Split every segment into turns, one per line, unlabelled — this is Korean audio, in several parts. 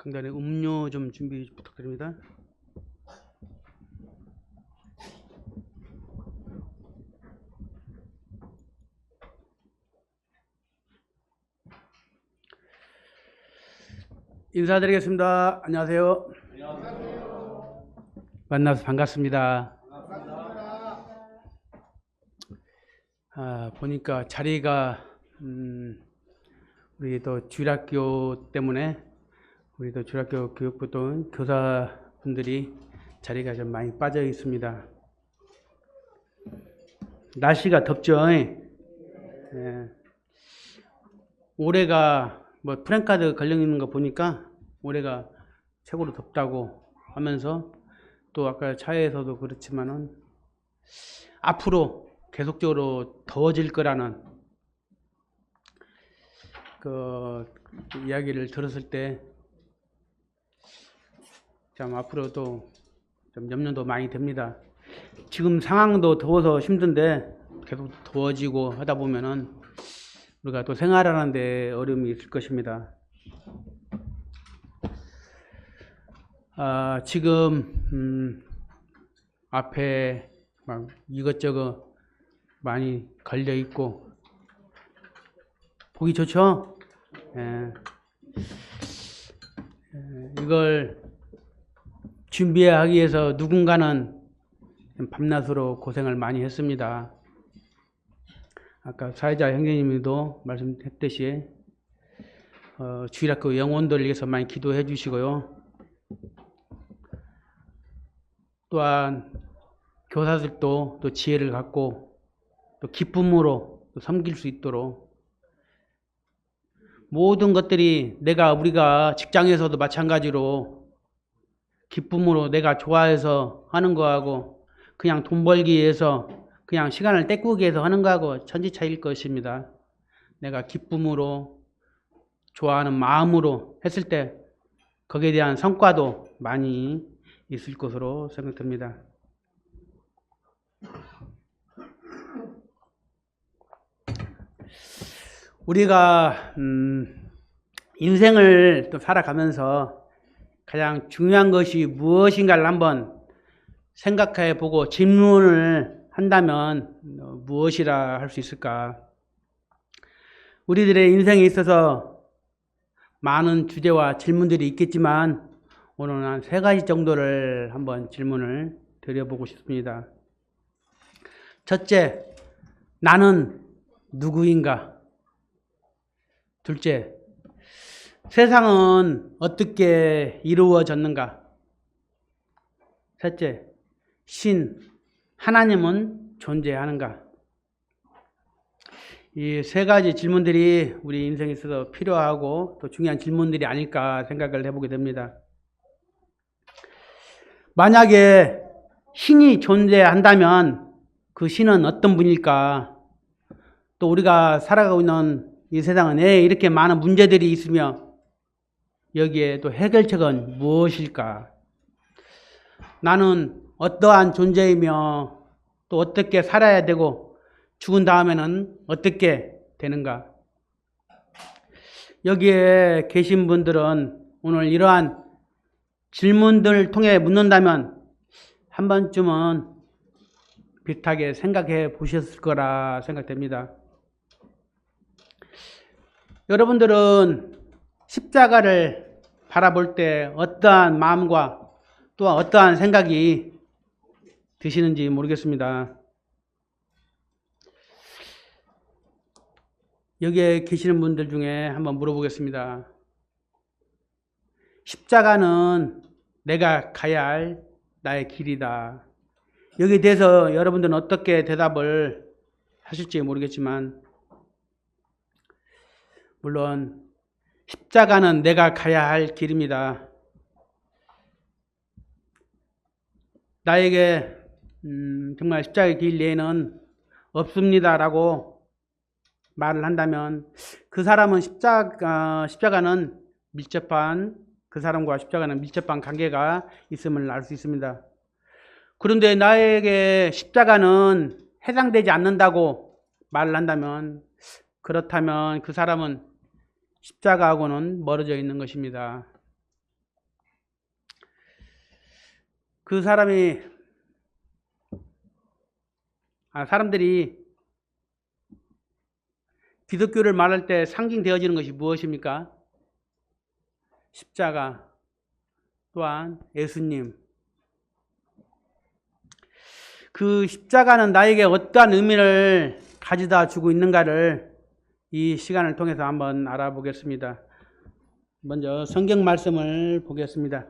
강단에 음료 좀 준비 부탁드립니다. 인사드리겠습니다. 안녕하세요.
안녕하세요.
만나서 반갑습니다.
반갑습니다.
보니까 자리가 우리 또 주일학교 때문에 우리 또 주일학교 교육부 또 교사분들이 자리가 좀 많이 빠져 있습니다. 날씨가 덥죠. 예. 올해가 뭐 프랜카드 걸려 있는 거 보니까 올해가 최고로 덥다고 하면서 또 아까 차에서도 그렇지만은 앞으로 계속적으로 더워질 거라는 그 이야기를 들었을 때 참 앞으로도 좀 염려도 많이 됩니다. 지금 상황도 더워서 힘든데 계속 더워지고 하다 보면은 우리가 또 생활하는 데 어려움이 있을 것입니다. 지금 앞에 막 이것저것 많이 걸려 있고 보기 좋죠? 이걸 준비하기 위해서 누군가는 밤낮으로 고생을 많이 했습니다. 아까 사회자 형제님도 말씀했듯이 주일학교 영혼들을 위해서 많이 기도해 주시고요. 또한 교사들도 또 지혜를 갖고 또 기쁨으로 또 섬길 수 있도록 모든 것들이 우리가 직장에서도 마찬가지로 기쁨으로 내가 좋아해서 하는 거하고 그냥 돈 벌기 위해서 그냥 시간을 때우기 위해서 하는 거하고 천지차이일 것입니다. 내가 기쁨으로 좋아하는 마음으로 했을 때 거기에 대한 성과도 많이 있을 것으로 생각됩니다. 우리가 인생을 또 살아가면서 가장 중요한 것이 무엇인가를 한번 생각해 보고 질문을 한다면 무엇이라 할 수 있을까? 우리들의 인생에 있어서 많은 주제와 질문들이 있겠지만 오늘은 한 3가지 정도를 한번 질문을 드려보고 싶습니다. 첫째, 나는 누구인가? 둘째, 세상은 어떻게 이루어졌는가? 셋째, 하나님은 존재하는가? 이 3가지 질문들이 우리 인생에 있어서 필요하고 또 중요한 질문들이 아닐까 생각을 해보게 됩니다. 만약에 신이 존재한다면 그 신은 어떤 분일까? 또 우리가 살아가고 있는 이 세상은 왜 이렇게 많은 문제들이 있으며 여기에 또 해결책은 무엇일까? 나는 어떠한 존재이며 또 어떻게 살아야 되고 죽은 다음에는 어떻게 되는가? 여기에 계신 분들은 오늘 이러한 질문들을 통해 묻는다면 한 번쯤은 비슷하게 생각해 보셨을 거라 생각됩니다. 여러분들은 십자가를 바라볼 때 어떠한 마음과 또 어떠한 생각이 드시는지 모르겠습니다. 여기에 계시는 분들 중에 한번 물어보겠습니다. 십자가는 내가 가야 할 나의 길이다. 여기에 대해서 여러분들은 어떻게 대답을 하실지 모르겠지만 물론 십자가는 내가 가야 할 길입니다. 나에게 정말 십자가의 길 외에는 없습니다라고 말을 한다면 그 사람은 십자가는 그 사람과 십자가는 밀접한 관계가 있음을 알 수 있습니다. 그런데 나에게 십자가는 해당되지 않는다고 말을 한다면 그렇다면 그 사람은 십자가하고는 멀어져 있는 것입니다. 그 사람들이 기독교를 말할 때 상징되어지는 것이 무엇입니까? 십자가, 또한 예수님. 그 십자가는 나에게 어떠한 의미를 가져다 주고 있는가를 이 시간을 통해서 한번 알아보겠습니다. 먼저 성경 말씀을 보겠습니다.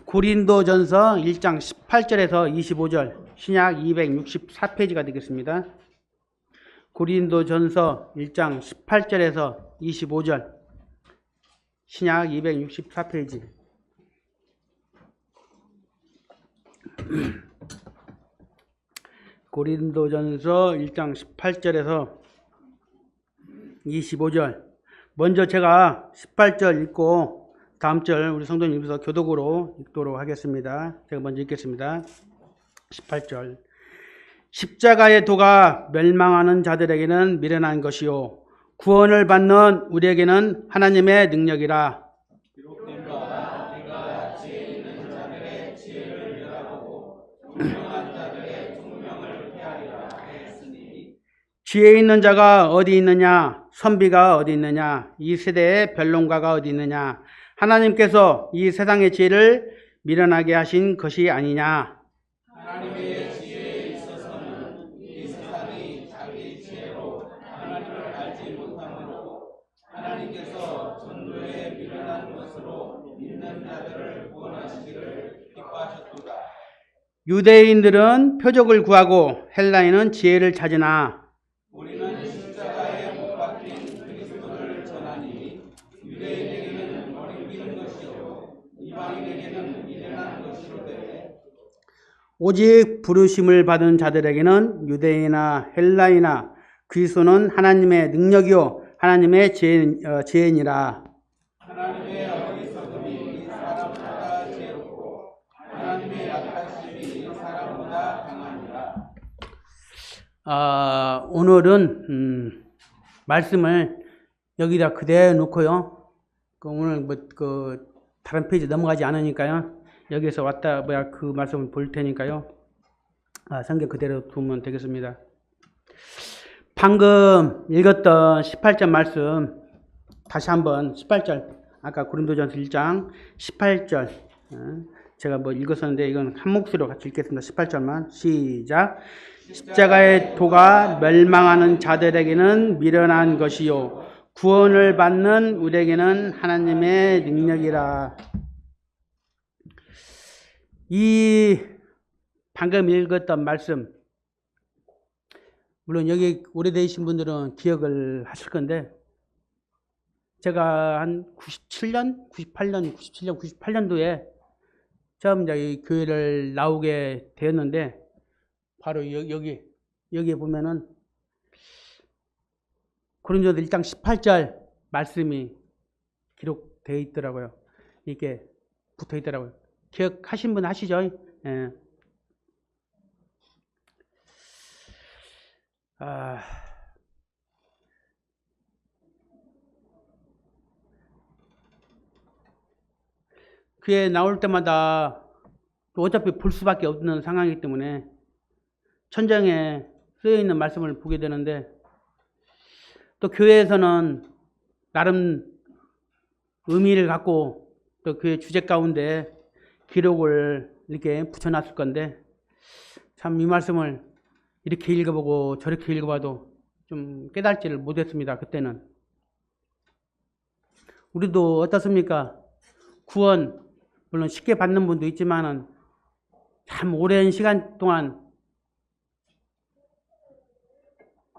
고린도전서 1장 18절에서 25절, 신약 264페이지가 되겠습니다. 고린도전서 1장 18절에서 25절, 신약 264페이지. 고린도전서 1장 18절에서 25절. 먼저 제가 18절 읽고 다음 절 우리 성도님 읽어서 교독으로 읽도록 하겠습니다. 제가 먼저 읽겠습니다. 18절. 십자가의 도가 멸망하는 자들에게는 미련한 것이요 구원을 받는 우리에게는 하나님의 능력이라. 지혜 있는 자가 어디 있느냐? 선비가 어디 있느냐? 이 세대의 변론가가 어디 있느냐? 하나님께서 이 세상의 지혜를 미련하게 하신 것이 아니냐?
하나님의 지혜에 있어서는 이 세상이 자기 지혜로 하나님을 알지 못하므로 하나님께서 전도에 미련한 것으로 믿는 자들을 구원하시기를 기뻐하셨도다.
유대인들은 표적을 구하고 헬라인은 지혜를 찾으나
우리는 십자가에 못 박힌 그리스도를 전하니 유대인에게는 어리석은 것이요 이방인에게는 미련한 것이로되
오직 부르심을 받은 자들에게는 유대인이나 헬라이나 그리스도는 하나님의 능력이요 하나님의 지혜니라.
하나님의 어리석음이 사람보다 지혜롭고 하나님의 약하심이 사람보다 강하니라.
오늘은 말씀을 여기다 그대로 놓고요. 오늘 다른 페이지 넘어가지 않으니까요. 여기서 왔다 그 말씀을 볼 테니까요. 성경 그대로 두면 되겠습니다. 방금 읽었던 18절 말씀 다시 한번 18절 아까 고린도전서 1장 18절 제가 읽었었는데 이건 한 목소리로 같이 읽겠습니다. 18절만 시작. 십자가의 도가 멸망하는 자들에게는 미련한 것이요 구원을 받는 우리에게는 하나님의 능력이라. 이 방금 읽었던 말씀 물론 여기 오래되신 분들은 기억을 하실 건데 제가 한 98년도에 처음 이제 이 교회를 나오게 되었는데 바로 여기에 보면은 고린도전서 1장 18절 말씀이 기록되어 있더라고요. 이게 붙어 있더라고요. 기억하신 분 하시죠? 예. 교회 나올 때마다 또 어차피 볼 수밖에 없는 상황이기 때문에 천장에 쓰여있는 말씀을 보게 되는데 또 교회에서는 나름 의미를 갖고 또 교회 주제 가운데 기록을 이렇게 붙여놨을 건데 참 이 말씀을 이렇게 읽어보고 저렇게 읽어봐도 좀 깨달지를 못했습니다. 그때는. 우리도 어떻습니까? 구원 물론 쉽게 받는 분도 있지만은 참 오랜 시간 동안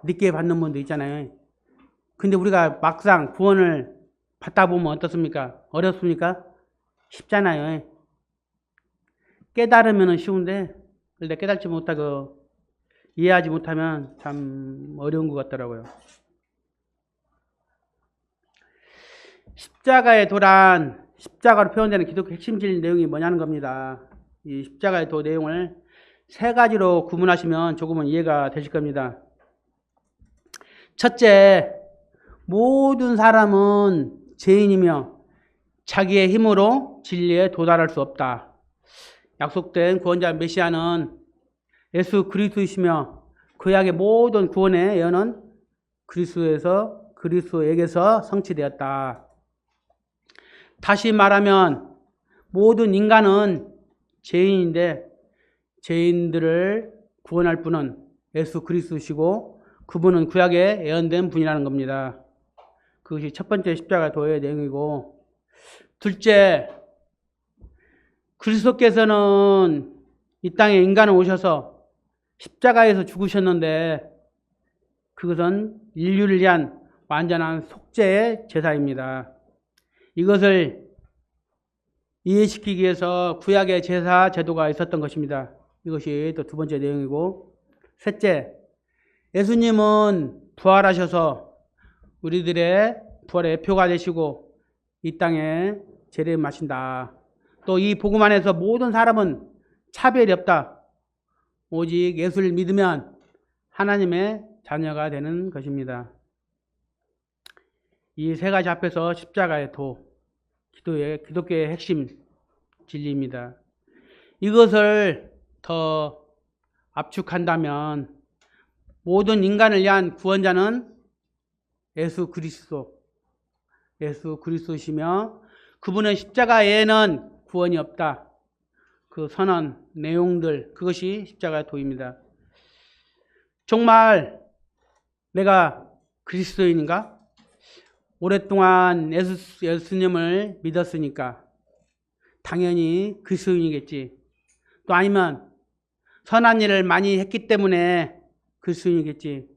늦게 받는 분도 있잖아요. 근데 우리가 막상 구원을 받다 보면 어떻습니까? 어렵습니까? 쉽잖아요. 깨달으면 쉬운데 근데 깨달지 못하고 이해하지 못하면 참 어려운 것 같더라고요. 십자가의 도란 십자가로 표현되는 기독교 핵심적인 내용이 뭐냐는 겁니다. 이 십자가의 도 내용을 세 가지로 구분하시면 조금은 이해가 되실 겁니다. 첫째, 모든 사람은 죄인이며 자기의 힘으로 진리에 도달할 수 없다. 약속된 구원자 메시아는 예수 그리스도이시며 구약의 모든 구원의 예언은 그리스도에게서 성취되었다. 다시 말하면 모든 인간은 죄인인데 죄인들을 구원할 분은 예수 그리스도시고 그분은 구약에 예언된 분이라는 겁니다. 그것이 첫 번째 십자가 도의 내용이고, 둘째, 그리스도께서는 이 땅에 인간을 오셔서 십자가에서 죽으셨는데 그것은 인류를 위한 완전한 속죄의 제사입니다. 이것을 이해시키기 위해서 구약의 제사 제도가 있었던 것입니다. 이것이 또 두 번째 내용이고, 셋째, 예수님은 부활하셔서 우리들의 부활의 표가 되시고 이 땅에 재림하신다. 또 이 복음 안에서 모든 사람은 차별이 없다. 오직 예수를 믿으면 하나님의 자녀가 되는 것입니다. 이 세 가지 앞에서 십자가의 도, 기독교의 핵심 진리입니다. 이것을 더 압축한다면 모든 인간을 위한 구원자는 예수 그리스도시며 그분의 십자가에는 구원이 없다. 그 선언 내용들, 그것이 십자가의 도입니다. 정말 내가 그리스도인인가? 오랫동안 예수님을 믿었으니까 당연히 그리스도인이겠지. 또 아니면 선한 일을 많이 했기 때문에 그리스도인이겠지.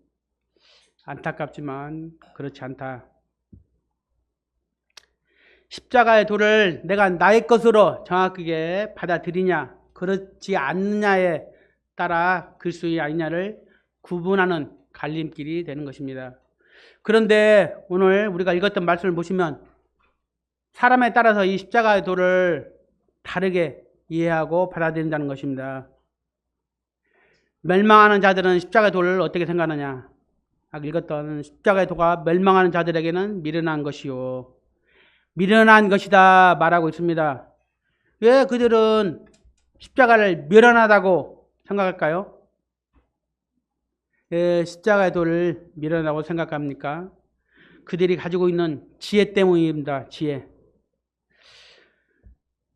안타깝지만 그렇지 않다. 십자가의 도를 내가 나의 것으로 정확하게 받아들이냐 그렇지 않느냐에 따라 그리스도인이 아니냐를 구분하는 갈림길이 되는 것입니다. 그런데 오늘 우리가 읽었던 말씀을 보시면 사람에 따라서 이 십자가의 도를 다르게 이해하고 받아들인다는 것입니다. 멸망하는 자들은 십자가의 도를 어떻게 생각하느냐? 아까 읽었던 십자가의 도가 멸망하는 자들에게는 미련한 것이요 미련한 것이다 말하고 있습니다. 왜 그들은 십자가를 미련하다고 생각할까요? 왜 십자가의 도를 미련하다고 생각합니까? 그들이 가지고 있는 지혜 때문입니다.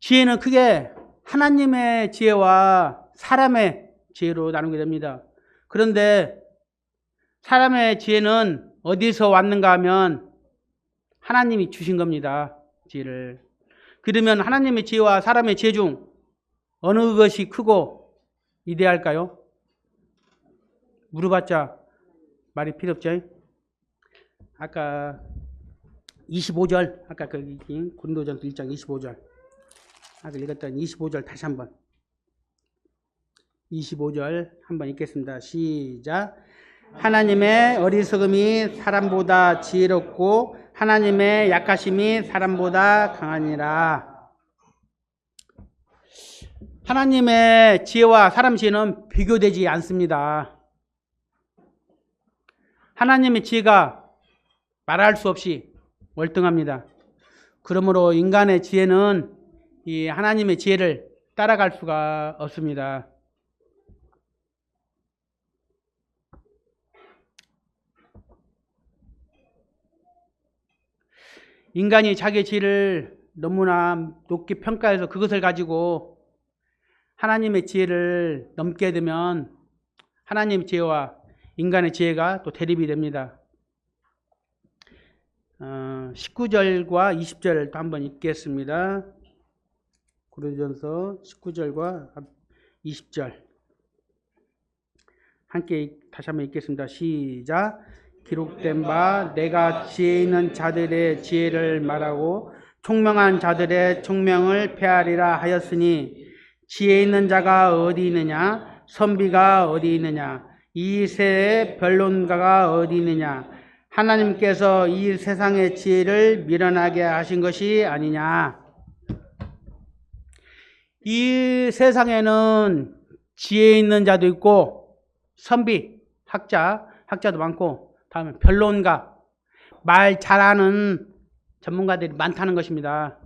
지혜는 크게 하나님의 지혜와 사람의 지혜로 나누게 됩니다. 그런데 사람의 지혜는 어디서 왔는가 하면 하나님이 주신 겁니다. 지혜를. 그러면 하나님의 지혜와 사람의 지혜 중 어느 것이 크고 위대할까요? 물어봤자 말이 필요 없죠. 아까 25절, 아까 그 고린도전서 1장 25절, 아까 읽었던 25절 다시 한번 25절 한번 읽겠습니다. 시작. 하나님의 어리석음이 사람보다 지혜롭고 하나님의 약하심이 사람보다 강하니라. 하나님의 지혜와 사람 지혜는 비교되지 않습니다. 하나님의 지혜가 말할 수 없이 월등합니다. 그러므로 인간의 지혜는 이 하나님의 지혜를 따라갈 수가 없습니다. 인간이 자기의 지혜를 너무나 높게 평가해서 그것을 가지고 하나님의 지혜를 넘게 되면 하나님의 지혜와 인간의 지혜가 또 대립이 됩니다. 19절과 20절을 또 한번 읽겠습니다. 고린도전서 19절과 20절 함께 다시 한번 읽겠습니다. 시작. 기록된 바 내가 지혜 있는 자들의 지혜를 말하고 총명한 자들의 총명을 폐하리라 하였으니 지혜 있는 자가 어디 있느냐? 선비가 어디 있느냐? 이 세의 변론가가 어디 있느냐? 하나님께서 이 세상의 지혜를 미련하게 하신 것이 아니냐? 이 세상에는 지혜 있는 자도 있고 선비, 학자도 많고 다음에 변론가, 말 잘하는 전문가들이 많다는 것입니다.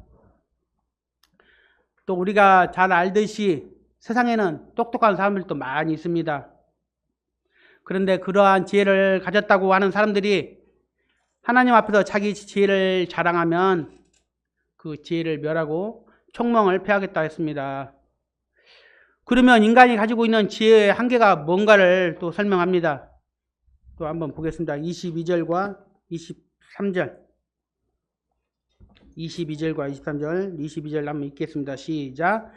또 우리가 잘 알듯이 세상에는 똑똑한 사람들도 많이 있습니다. 그런데 그러한 지혜를 가졌다고 하는 사람들이 하나님 앞에서 자기 지혜를 자랑하면 그 지혜를 멸하고 총명을 패하겠다 했습니다. 그러면 인간이 가지고 있는 지혜의 한계가 뭔가를 또 설명합니다. 또 한번 보겠습니다. 22절과 23절. 22절과 23절. 22절 한번 읽겠습니다. 시작.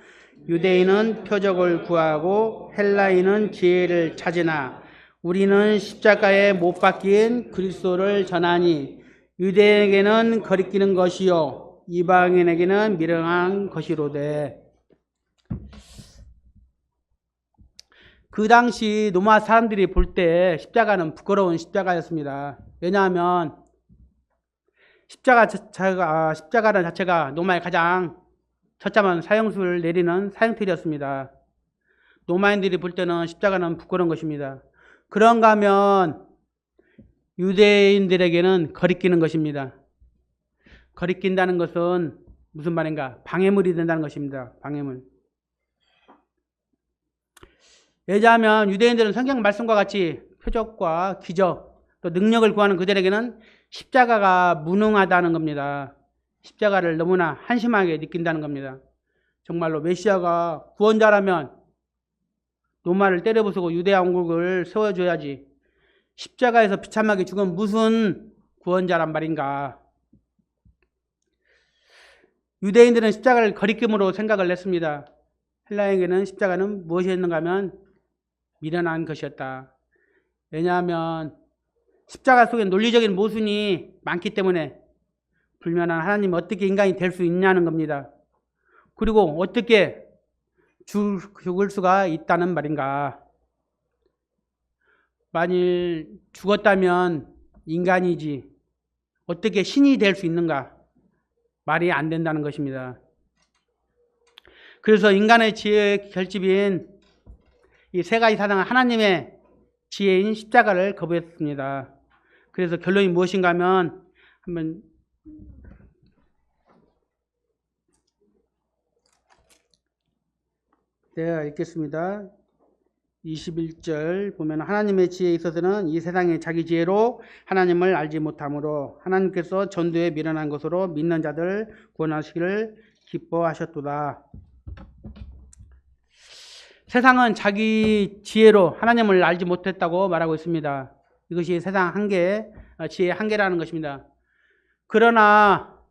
유대인은 표적을 구하고 헬라인은 지혜를 찾으나 우리는 십자가에 못 박힌 그리스도를 전하니 유대인에게는 거리끼는 것이요 이방인에게는 미련한 것이로되. 그 당시 로마 사람들이 볼 때 십자가는 부끄러운 십자가였습니다. 왜냐하면 십자가라는 자체가 로마의 가장 처참한 사형수를 내리는 사형틀이었습니다. 로마인들이 볼 때는 십자가는 부끄러운 것입니다. 그런가 하면 유대인들에게는 거리끼는 것입니다. 거리낀다는 것은 무슨 말인가? 방해물이 된다는 것입니다. 방해물. 왜냐하면 유대인들은 성경 말씀과 같이 표적과 기적, 또 능력을 구하는 그들에게는 십자가가 무능하다는 겁니다. 십자가를 너무나 한심하게 느낀다는 겁니다. 정말로 메시아가 구원자라면 로마를 때려부수고 유대아 왕국을 세워줘야지 십자가에서 비참하게 죽은 무슨 구원자란 말인가. 유대인들은 십자가를 거리낌으로 생각을 했습니다. 헬라에게는 십자가는 무엇이었는가 하면 미련한 것이었다. 왜냐하면 십자가 속에 논리적인 모순이 많기 때문에 불면한 하나님이 어떻게 인간이 될 수 있냐는 겁니다. 그리고 어떻게 죽을 수가 있다는 말인가. 만일 죽었다면 인간이지 어떻게 신이 될 수 있는가. 말이 안 된다는 것입니다. 그래서 인간의 지혜의 결집인 이 세 가지 사상은 하나님의 지혜인 십자가를 거부했습니다. 그래서 결론이 무엇인가 하면 한번 내가 읽겠습니다. 21절 보면 하나님의 지혜에 있어서는 이 세상의 자기 지혜로 하나님을 알지 못하므로 하나님께서 전도에 미련한 것으로 믿는 자들 구원하시기를 기뻐하셨도다. 세상은 자기 지혜로 하나님을 알지 못했다고 말하고 있습니다. 이것이 세상 한계, 지혜의 한계라는 것입니다. 그러나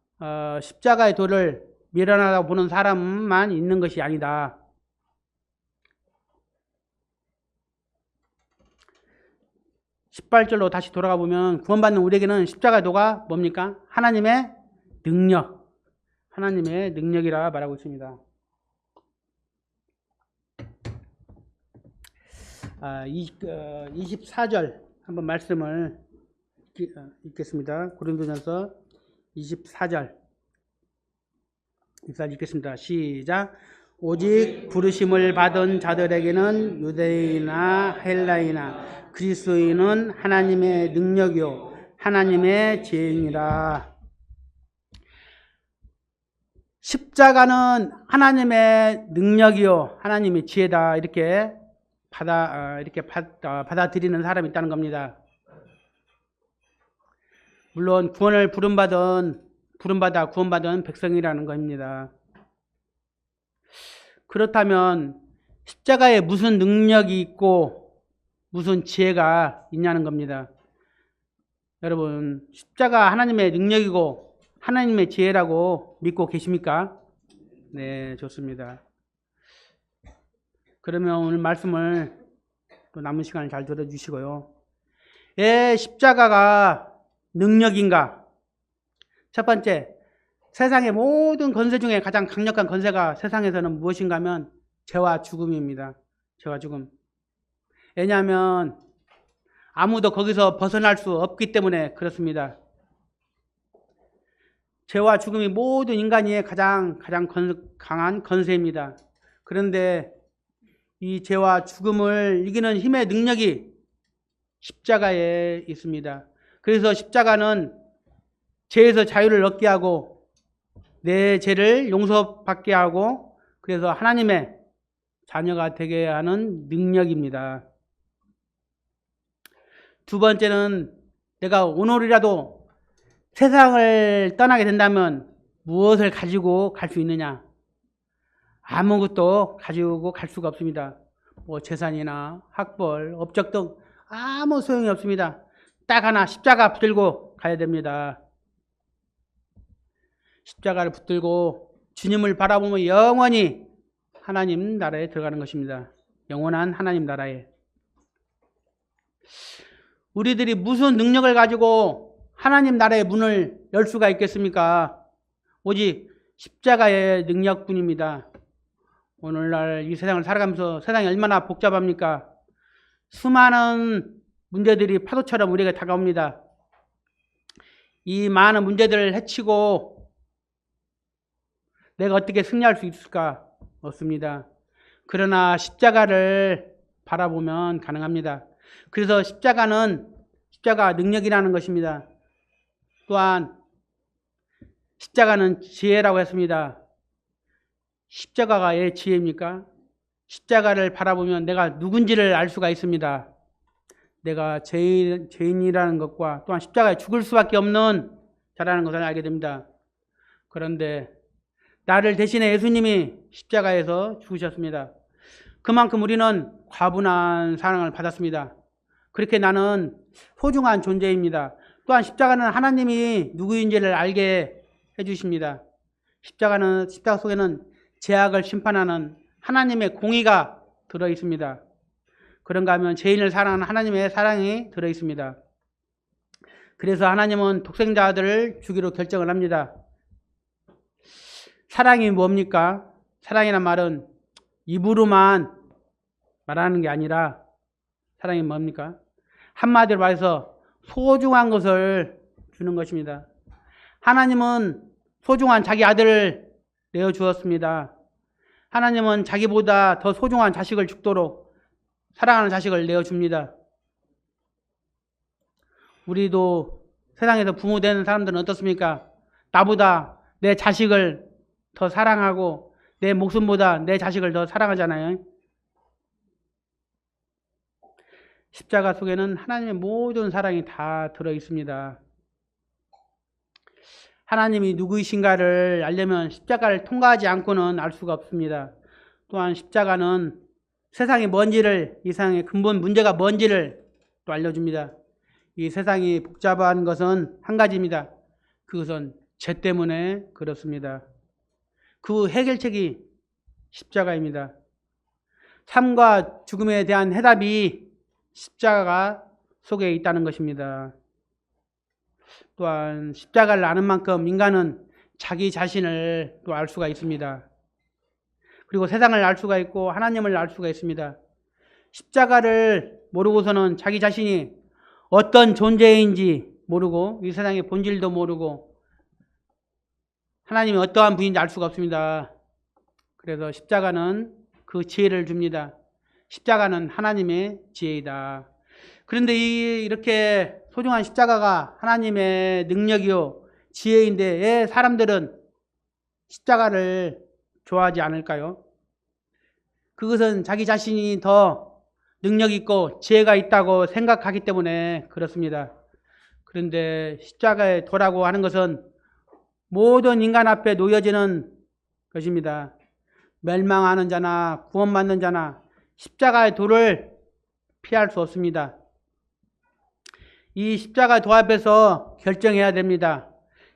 십자가의 도를 미련하다고 보는 사람만 있는 것이 아니다. 18절로 다시 돌아가 보면 구원받는 우리에게는 십자가의 도가 뭡니까? 하나님의 능력, 하나님의 능력이라 말하고 있습니다. 24절 한번 말씀을 읽겠습니다. 고린도전서 24절 읽겠습니다. 시작. 오직 부르심을 받은 자들에게는 유대인이나 헬라이나 그리스도인은 하나님의 능력이요 하나님의 지혜니라. 십자가는 하나님의 능력이요 하나님의 지혜다. 이렇게 받아들이는 사람이 있다는 겁니다. 물론 구원을 부름받아 구원받은 백성이라는 겁니다. 그렇다면 십자가에 무슨 능력이 있고 무슨 지혜가 있냐는 겁니다. 여러분, 십자가 하나님의 능력이고 하나님의 지혜라고 믿고 계십니까? 네, 좋습니다. 그러면 오늘 말씀을 또 남은 시간을 잘 들어주시고요. 왜 십자가가 능력인가? 첫 번째, 세상의 모든 권세 중에 가장 강력한 권세가 세상에서는 무엇인가 하면 죄와 죽음입니다. 죄와 죽음. 왜냐하면 아무도 거기서 벗어날 수 없기 때문에 그렇습니다. 죄와 죽음이 모든 인간의 가장 강한 권세입니다. 그런데 이 죄와 죽음을 이기는 힘의 능력이 십자가에 있습니다. 그래서 십자가는 죄에서 자유를 얻게 하고 내 죄를 용서받게 하고 그래서 하나님의 자녀가 되게 하는 능력입니다. 두 번째는 내가 오늘이라도 세상을 떠나게 된다면 무엇을 가지고 갈 수 있느냐? 아무것도 가지고 갈 수가 없습니다. 뭐 재산이나 학벌, 업적 등 아무 소용이 없습니다. 딱 하나 십자가 붙들고 가야 됩니다. 십자가를 붙들고 주님을 바라보며 영원히 하나님 나라에 들어가는 것입니다. 영원한 하나님 나라에. 우리들이 무슨 능력을 가지고 하나님 나라의 문을 열 수가 있겠습니까? 오직 십자가의 능력뿐입니다. 오늘날 이 세상을 살아가면서 세상이 얼마나 복잡합니까? 수많은 문제들이 파도처럼 우리에게 다가옵니다. 이 많은 문제들을 헤치고 내가 어떻게 승리할 수 있을까? 없습니다. 그러나 십자가를 바라보면 가능합니다. 그래서 십자가 능력이라는 것입니다. 또한 십자가는 지혜라고 했습니다. 십자가가 왜 지혜입니까? 십자가를 바라보면 내가 누군지를 알 수가 있습니다. 내가 죄인이라는 것과 또한 십자가에 죽을 수밖에 없는 자라는 것을 알게 됩니다. 그런데 나를 대신해 예수님이 십자가에서 죽으셨습니다. 그만큼 우리는 과분한 사랑을 받았습니다. 그렇게 나는 소중한 존재입니다. 또한 십자가는 하나님이 누구인지를 알게 해주십니다. 십자가 속에는 죄악을 심판하는 하나님의 공의가 들어있습니다. 그런가 하면 죄인을 사랑하는 하나님의 사랑이 들어있습니다. 그래서 하나님은 독생자 아들을 주기로 결정을 합니다. 사랑이 뭡니까? 사랑이란 말은 입으로만 말하는 게 아니라 사랑이 뭡니까? 한마디로 말해서 소중한 것을 주는 것입니다. 하나님은 소중한 자기 아들을 내어주었습니다. 하나님은 자기보다 더 소중한 자식을 죽도록 사랑하는 자식을 내어줍니다. 우리도 세상에서 부모 되는 사람들은 어떻습니까? 나보다 내 자식을 더 사랑하고 내 목숨보다 내 자식을 더 사랑하잖아요. 십자가 속에는 하나님의 모든 사랑이 다 들어있습니다. 하나님이 누구이신가를 알려면 십자가를 통과하지 않고는 알 수가 없습니다. 또한 십자가는 세상이 뭔지를, 이 세상의 근본 문제가 뭔지를 또 알려줍니다. 이 세상이 복잡한 것은 한 가지입니다. 그것은 죄 때문에 그렇습니다. 그 해결책이 십자가입니다. 삶과 죽음에 대한 해답이 십자가 속에 있다는 것입니다. 또한 십자가를 아는 만큼 인간은 자기 자신을 또 알 수가 있습니다. 그리고 세상을 알 수가 있고 하나님을 알 수가 있습니다. 십자가를 모르고서는 자기 자신이 어떤 존재인지 모르고 이 세상의 본질도 모르고 하나님이 어떠한 분인지 알 수가 없습니다. 그래서 십자가는 그 지혜를 줍니다. 십자가는 하나님의 지혜이다. 그런데 이렇게 소중한 십자가가 하나님의 능력이요 지혜인데 왜 사람들은 십자가를 좋아하지 않을까요? 그것은 자기 자신이 더 능력 있고 지혜가 있다고 생각하기 때문에 그렇습니다. 그런데 십자가의 도라고 하는 것은 모든 인간 앞에 놓여지는 것입니다. 멸망하는 자나 구원받는 자나 십자가의 도를 피할 수 없습니다. 이 십자가 도 앞에서 결정해야 됩니다.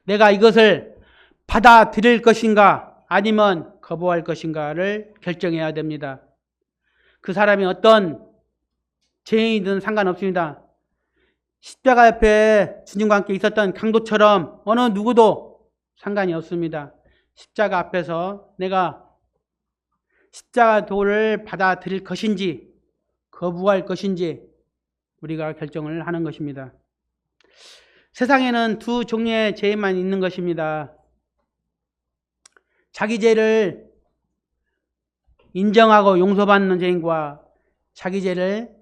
내가 이것을 받아들일 것인가 아니면 거부할 것인가를 결정해야 됩니다. 그 사람이 어떤 죄인이든 상관없습니다. 십자가 옆에 주님과 함께 있었던 강도처럼 어느 누구도 상관이 없습니다. 십자가 앞에서 내가 십자가 도를 받아들일 것인지 거부할 것인지 우리가 결정을 하는 것입니다. 세상에는 두 종류의 죄만 있는 것입니다. 자기 죄를 인정하고 용서받는 죄인과 자기 죄를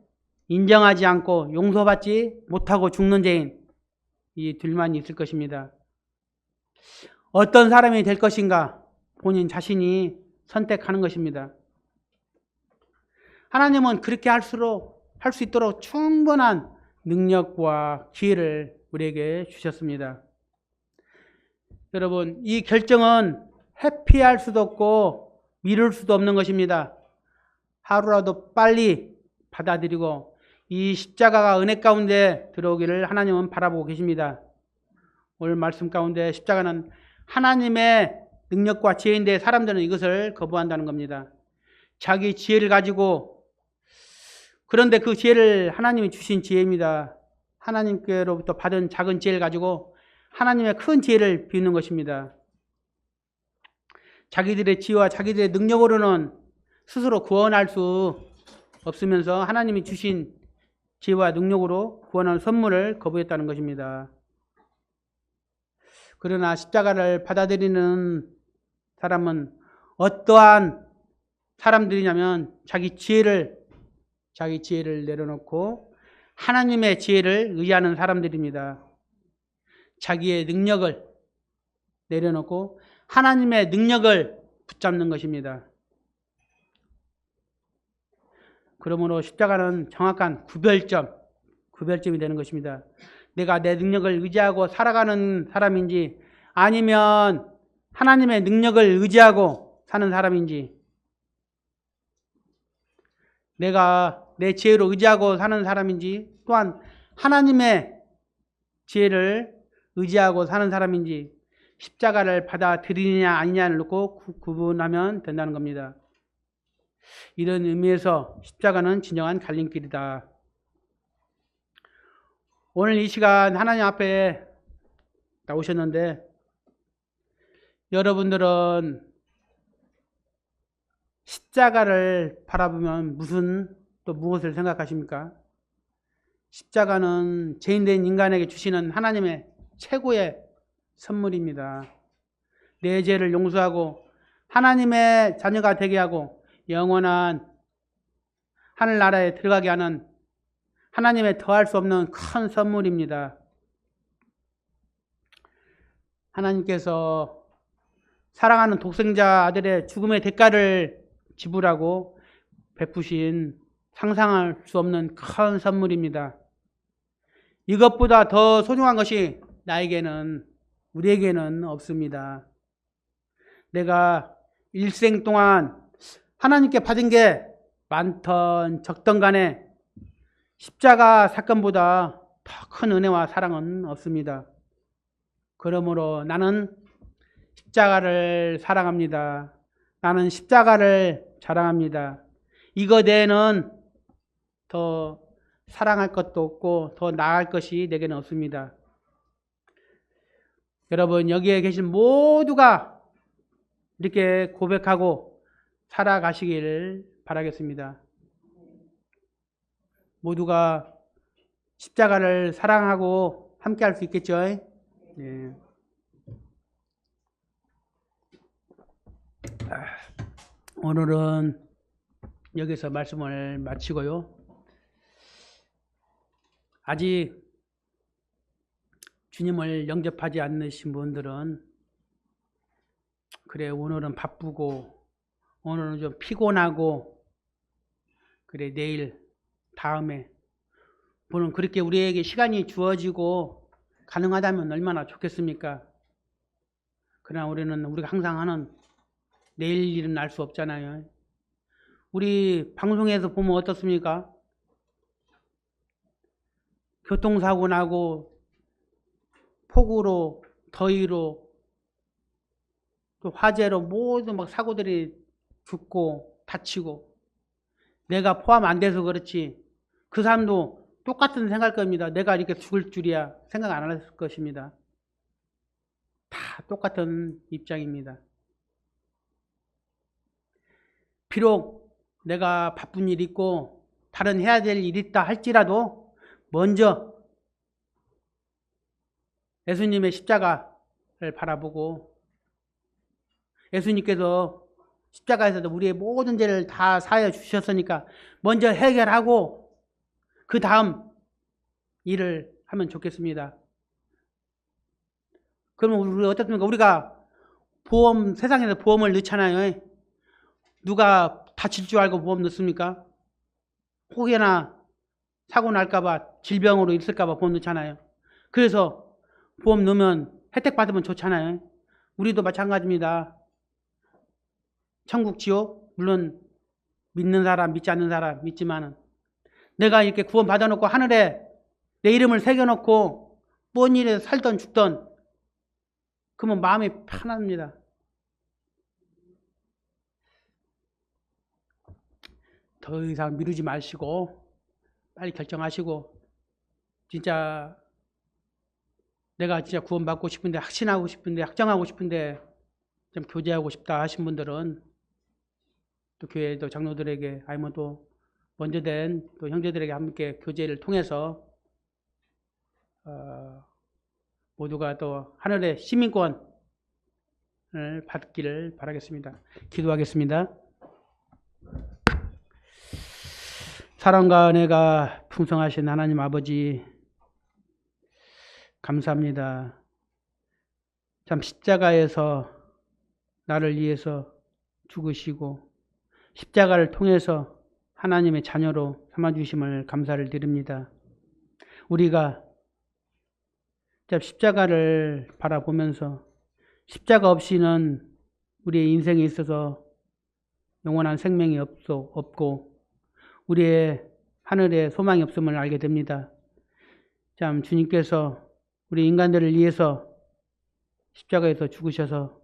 인정하지 않고 용서받지 못하고 죽는 죄인, 이 둘만 있을 것입니다. 어떤 사람이 될 것인가 본인 자신이 선택하는 것입니다. 하나님은 그렇게 할 수 있도록 충분한 능력과 기회를 우리에게 주셨습니다. 여러분, 이 결정은 회피할 수도 없고 미룰 수도 없는 것입니다. 하루라도 빨리 받아들이고 이 십자가가 은혜 가운데 들어오기를 하나님은 바라보고 계십니다. 오늘 말씀 가운데 십자가는 하나님의 능력과 지혜인데 사람들은 이것을 거부한다는 겁니다. 자기 지혜를 가지고, 그런데 그 지혜를 하나님이 주신 지혜입니다. 하나님께로부터 받은 작은 지혜를 가지고 하나님의 큰 지혜를 비우는 것입니다. 자기들의 지혜와 자기들의 능력으로는 스스로 구원할 수 없으면서 하나님이 주신 지혜와 능력으로 구원하는 선물을 거부했다는 것입니다. 그러나 십자가를 받아들이는 사람은 어떠한 사람들이냐면 자기 지혜를 내려놓고 하나님의 지혜를 의지하는 사람들입니다. 자기의 능력을 내려놓고 하나님의 능력을 붙잡는 것입니다. 그러므로 십자가는 정확한 구별점이 되는 것입니다. 내가 내 능력을 의지하고 살아가는 사람인지 아니면 하나님의 능력을 의지하고 사는 사람인지, 내가 내 지혜로 의지하고 사는 사람인지 또한 하나님의 지혜를 의지하고 사는 사람인지 십자가를 받아들이느냐 아니냐를 놓고 구분하면 된다는 겁니다. 이런 의미에서 십자가는 진정한 갈림길이다. 오늘 이 시간 하나님 앞에 나오셨는데 여러분들은 십자가를 바라보면 무엇을 생각하십니까? 십자가는 죄인된 인간에게 주시는 하나님의 최고의 선물입니다. 내 죄를 용서하고 하나님의 자녀가 되게 하고 영원한 하늘나라에 들어가게 하는 하나님의 더할 수 없는 큰 선물입니다. 하나님께서 사랑하는 독생자 아들의 죽음의 대가를 지불하고 베푸신 상상할 수 없는 큰 선물입니다. 이것보다 더 소중한 것이 우리에게는 없습니다. 내가 일생 동안 하나님께 받은 게 많던 적던 간에 십자가 사건보다 더 큰 은혜와 사랑은 없습니다. 그러므로 나는 십자가를 사랑합니다. 나는 십자가를 자랑합니다. 이거 외에는 더 사랑할 것도 없고 더 나아갈 것이 내게는 없습니다. 여러분, 여기에 계신 모두가 이렇게 고백하고 살아가시기를 바라겠습니다. 모두가 십자가를 사랑하고 함께 할 수 있겠죠? 네. 오늘은 여기서 말씀을 마치고요. 아직 주님을 영접하지 않으신 분들은 그래, 오늘은 바쁘고 오늘은 좀 피곤하고 그래, 내일 다음에 물론 그렇게 우리에게 시간이 주어지고 가능하다면 얼마나 좋겠습니까? 그러나 우리가 항상 하는 내일 일은 알 수 없잖아요. 우리 방송에서 보면 어떻습니까? 교통사고 나고 폭우로 더위로 또 화재로 모든 막 사고들이 죽고 다치고 내가 포함 안 돼서 그렇지 그 사람도 똑같은 생각할 겁니다. 내가 이렇게 죽을 줄이야 생각 안 할 것입니다. 다 똑같은 입장입니다. 비록 내가 바쁜 일 있고 다른 해야 될 일 있다 할지라도 먼저 예수님의 십자가를 바라보고 예수님께서 십자가에서도 우리의 모든 죄를 다 사하여 주셨으니까 먼저 해결하고 그 다음 일을 하면 좋겠습니다. 그러면 우리 어떻습니까? 우리가 세상에서 보험을 넣잖아요. 누가 다칠 줄 알고 보험 넣습니까? 혹여나 사고 날까봐 질병으로 있을까봐 보험 넣잖아요. 그래서 보험 넣으면 혜택 받으면 좋잖아요. 우리도 마찬가지입니다. 천국 지옥 물론 믿는 사람 믿지 않는 사람 믿지만은 내가 이렇게 구원 받아놓고 하늘에 내 이름을 새겨놓고 뭔 일에 살던 죽던 그러면 마음이 편합니다. 더 이상 미루지 마시고 빨리 결정하시고 진짜 내가 진짜 구원받고 싶은데 확신하고 싶은데 확정하고 싶은데 좀 교제하고 싶다 하신 분들은 또 교회 또 장로들에게 아니면 또 먼저 된 또 형제들에게 함께 교제를 통해서 모두가 또 하늘의 시민권을 받기를 바라겠습니다. 기도하겠습니다. 사랑과 은혜가 풍성하신 하나님 아버지 감사합니다. 참 십자가에서 나를 위해서 죽으시고 십자가를 통해서 하나님의 자녀로 삼아주심을 감사를 드립니다. 우리가 십자가를 바라보면서 십자가 없이는 우리의 인생에 있어서 영원한 생명이 없고 우리의 하늘에 소망이 없음을 알게 됩니다. 참 주님께서 우리 인간들을 위해서 십자가에서 죽으셔서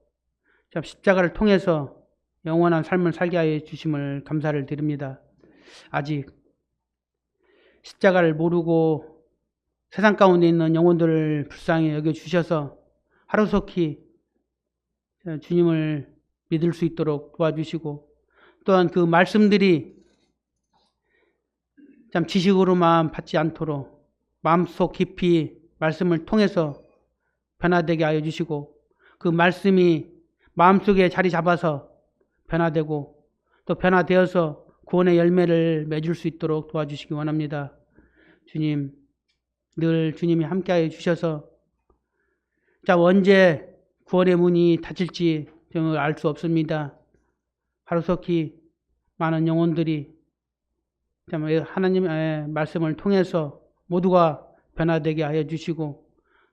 참 십자가를 통해서 영원한 삶을 살게 하여 주심을 감사를 드립니다. 아직 십자가를 모르고 세상 가운데 있는 영혼들을 불쌍히 여겨주셔서 하루속히 주님을 믿을 수 있도록 도와주시고 또한 그 말씀들이 참 지식으로만 받지 않도록 마음속 깊이 말씀을 통해서 변화되게 하여 주시고 그 말씀이 마음속에 자리 잡아서 변화되고 또 변화되어서 구원의 열매를 맺을 수 있도록 도와주시기 원합니다. 주님, 늘 주님이 함께하여 주셔서 언제 구원의 문이 닫힐지 알 수 없습니다. 하루속히 많은 영혼들이 하나님의 말씀을 통해서 모두가 변화되게 하여 주시고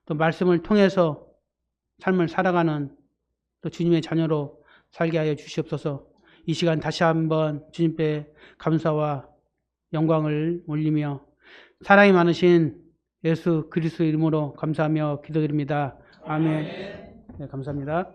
또 말씀을 통해서 삶을 살아가는 또 주님의 자녀로 살게 하여 주시옵소서. 이 시간 다시 한번 주님께 감사와 영광을 올리며 사랑이 많으신 예수 그리스도 이름으로 감사하며 기도드립니다. 아멘. 네, 감사합니다.